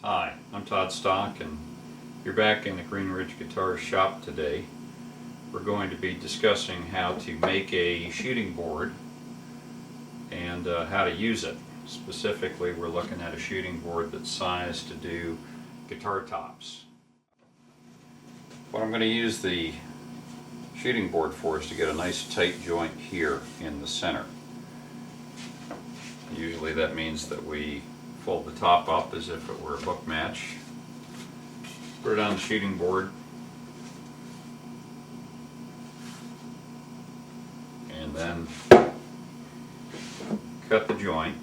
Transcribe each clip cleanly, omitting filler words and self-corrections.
Hi, I'm Todd Stock, and you're back in the Green Ridge Guitar shop today. We're going to be discussing how to make a shooting board and how to use it. Specifically, we're looking at a shooting board that's sized to do guitar tops. What I'm going to use the shooting board for is to get a nice tight joint here in the center. Usually that means that we fold the top up as if it were a book match, put it on the shooting board, and then cut the joint.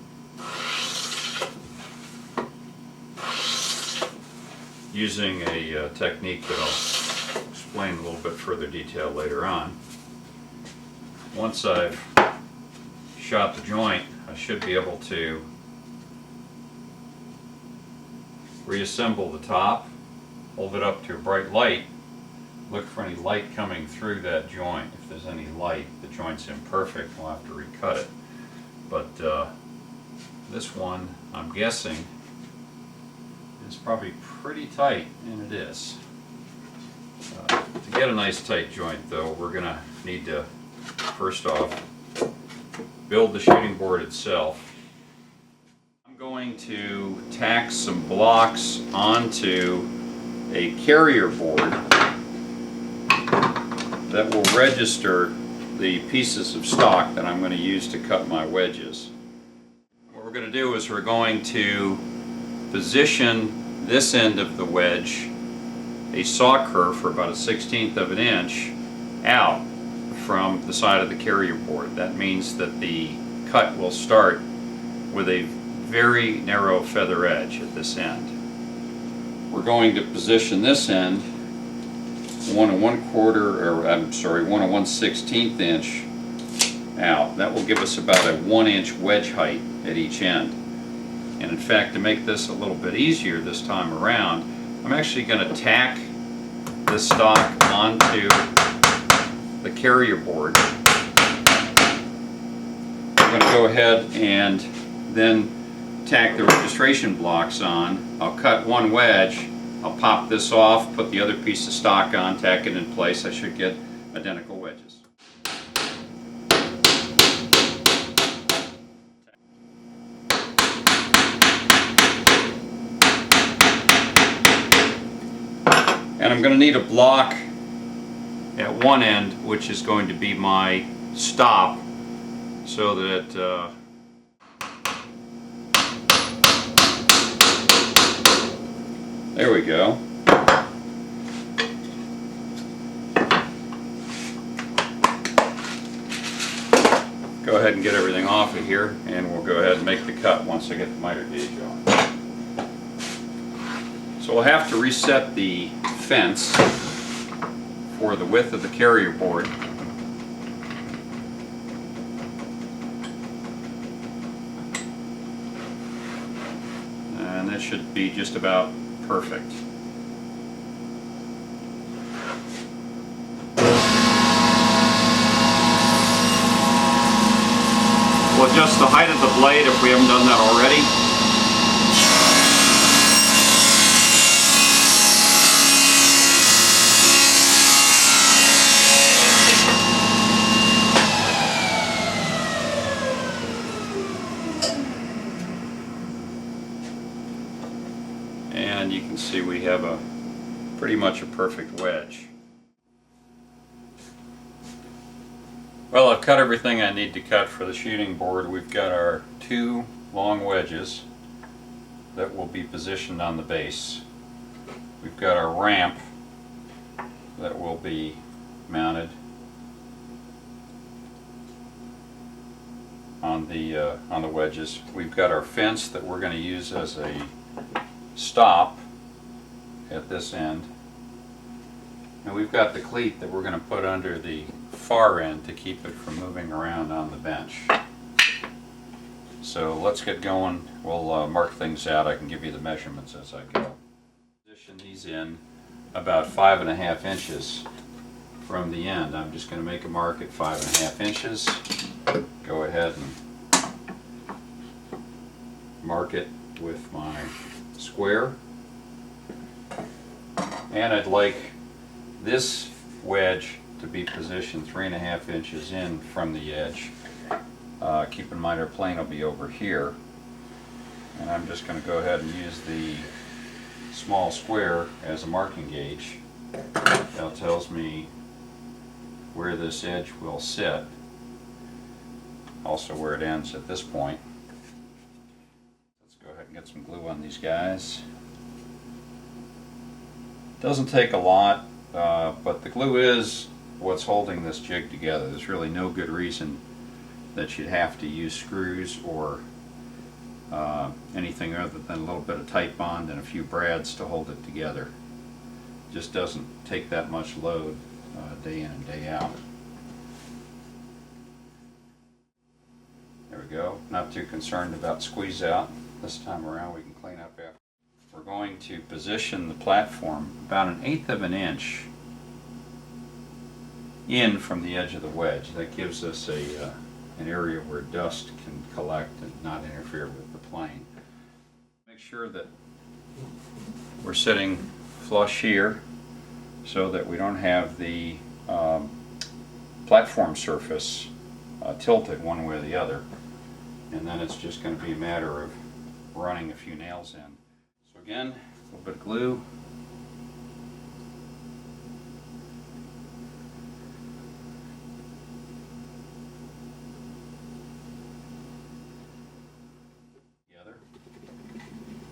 Using a technique that I'll explain in a little bit further detail later on. Once I've shot the joint, I should be able to reassemble the top, hold it up to a bright light, look for any light coming through that joint. If there's any light, the joint's imperfect, we'll have to recut it. But this one, I'm guessing, is probably pretty tight, and it is. To get a nice tight joint though, we're going to need to, first off, build the shooting board itself. I'm going to tack some blocks onto a carrier board that will register the pieces of stock that I'm going to use to cut my wedges. What we're going to do is we're going to position this end of the wedge a saw curve for about 1/16 of an inch out from the side of the carrier board. That means that the cut will start with a very narrow feather edge at this end. We're going to position this end 1 1/16 inch out. That will give us about a 1-inch wedge height at each end. And in fact, to make this a little bit easier this time around, I'm actually going to tack the stock onto the carrier board. I'm going to go ahead and then tack the registration blocks on. I'll cut one wedge, I'll pop this off, put the other piece of stock on, tack it in place. I should get identical wedges. And I'm going to need a block at one end, which is going to be my stop, so that there we go. Go ahead and get everything off of here, and we'll go ahead and make the cut once I get the miter gauge on. So we'll have to reset the fence for the width of the carrier board. And that should be just about perfect. We'll adjust the height of the blade if we haven't done that already. And you can see we have pretty much a perfect wedge. Well, I've cut everything I need to cut for the shooting board. We've got our 2 long wedges that will be positioned on the base. We've got our ramp that will be mounted on the wedges. We've got our fence that we're going to use as a stop at this end, and we've got the cleat that we're going to put under the far end to keep it from moving around on the bench. So let's get going. We'll mark things out. I can give you the measurements as I go. Position these in about 5.5 inches from the end. I'm just going to make a mark at 5.5 inches. Go ahead and mark it with my square. And I'd like this wedge to be positioned 3.5 inches in from the edge. Keep in mind our plane will be over here, and I'm just going to go ahead and use the small square as a marking gauge. That tells me where this edge will sit, also where it ends at this point. Let's go ahead and get some glue on these guys. Doesn't take a lot, but the glue is what's holding this jig together. There's really no good reason that you'd have to use screws or anything other than a little bit of tight bond and a few brads to hold it together. It just doesn't take that much load day in and day out. There we go. Not too concerned about squeeze out. This time around we can clean up after. We're going to position the platform about 1/8 of an inch in from the edge of the wedge. That gives us an area where dust can collect and not interfere with the plane. Make sure that we're sitting flush here so that we don't have the platform surface tilted one way or the other, and then it's just going to be a matter of running a few nails in. So again, a little bit of glue.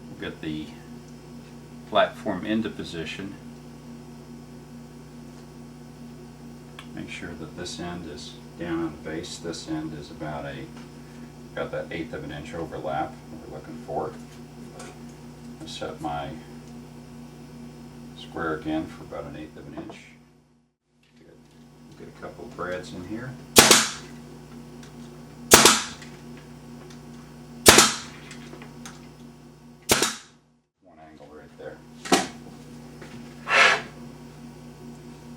We'll get the platform into position. Make sure that this end is down on the base. This end is about got that 1/8 of an inch overlap that we're looking for. I'll set my square again for about 1/8 of an inch. Get a couple of brads in here. One angle right there.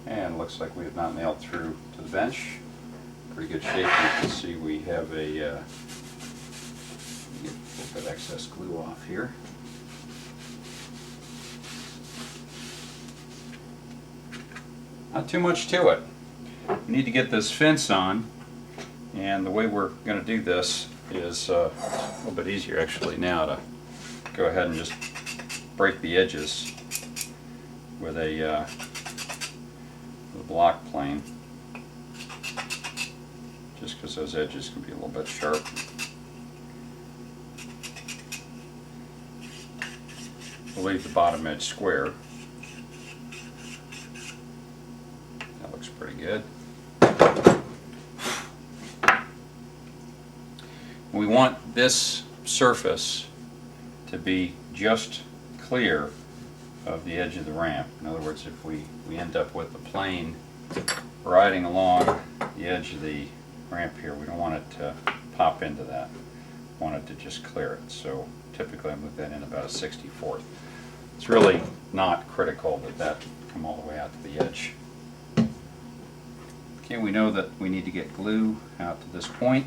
And looks like we have not nailed through to the bench. Pretty good shape. You can see we have a get a little bit of excess glue off here. Not too much to it. We need to get this fence on, and the way we're going to do this is a little bit easier actually now to go ahead and just break the edges with a block plane, just because those edges can be a little bit sharp. We'll leave the bottom edge square. That looks pretty good. We want this surface to be just clear of the edge of the ramp. In other words, if we end up with the plane riding along the edge of the ramp here, we don't want it to pop into that. We want it to just clear it. So typically I move that in about a 64th. It's really not critical that that come all the way out to the edge. Okay, we know that we need to get glue out to this point.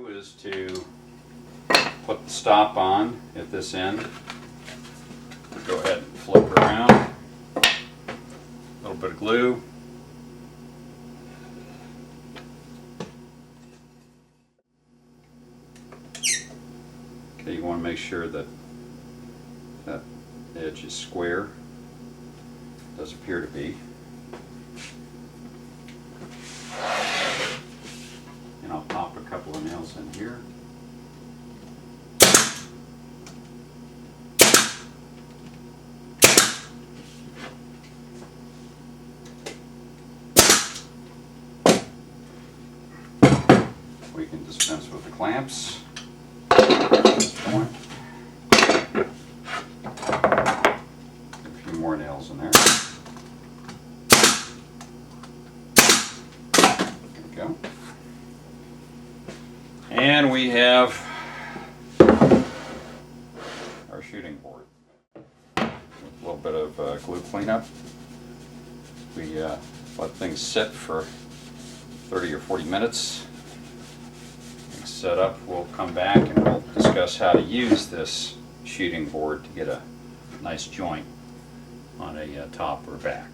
Is to put the stop on at this end. Go ahead and flip it around. A little bit of glue. Okay, you want to make sure that that edge is square. It does appear to be. And I'll pop a couple of nails in here. We can dispense with the clamps at this point. A few more nails in there. There we go. And we have our shooting board with a little bit of glue cleanup. We let things sit for 30 or 40 minutes. Set up, we'll come back and we'll discuss how to use this sheeting board to get a nice joint on a top or back.